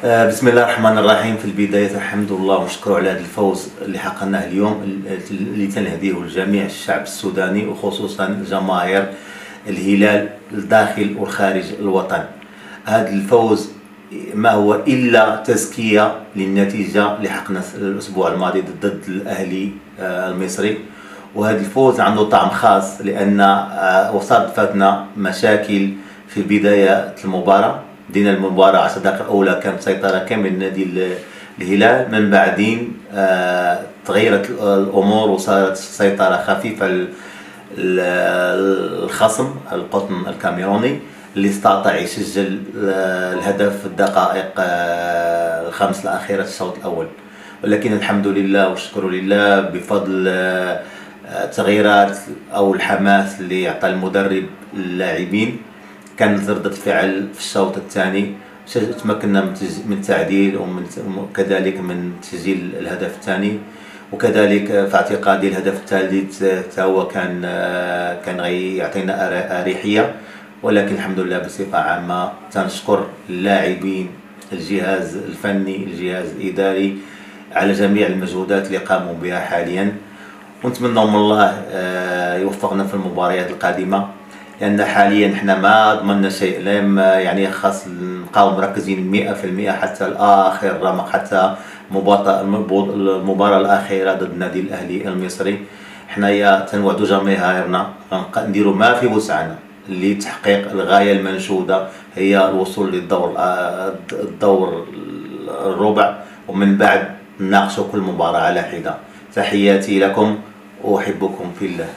بسم الله الرحمن الرحيم. في البداية الحمد لله ونشكر على هذا الفوز اللي حققناه اليوم، اللي تنهديه لجميع الشعب السوداني وخصوصا جماهير الهلال الداخل والخارج الوطن. هذا الفوز ما هو إلا تزكية للنتيجة اللي حققنا الأسبوع الماضي ضد الأهلي المصري، وهذا الفوز عنده طعم خاص لأن صادفتنا مشاكل في بداية المباراة. بدينا المباراة 10 دقائق الأولى كانت سيطرة كامل نادي الهلال، من بعدين تغيرت الأمور وصارت سيطرة خفيفة الخصم القطن الكاميروني اللي استطاع يسجل الهدف في الدقائق الخمس الأخيرة الشوط الأول. ولكن الحمد لله والشكر لله بفضل التغييرات أو الحماس اللي أعطى المدرب اللاعبين، كانت ردة الفعل في الشوط الثاني تمكنا من التعديل وكذلك من تسجيل الهدف الثاني، وكذلك في اعتقادي الهدف الثالث هو كان غيعطينا أريحية. ولكن الحمد لله بصفة عامة تنشكر اللاعبين، الجهاز الفني، الجهاز الإداري على جميع المجهودات اللي قاموا بها حاليا، ونتمنى من الله يوفقنا في المباريات القادمة، لأن حاليا احنا ما ضمننا شيء. يعني خاص نبقاو مركزين 100% حتى الآخر رمق، حتى المباراة الأخيرة ضد نادي الأهلي المصري. حنايا تنوعدوا جماهيرنا نديروا ما في وسعنا لتحقيق الغاية المنشودة، هي الوصول للدور الربع، ومن بعد نناقشوا كل مباراة على حدة. تحياتي لكم وأحبكم في الله.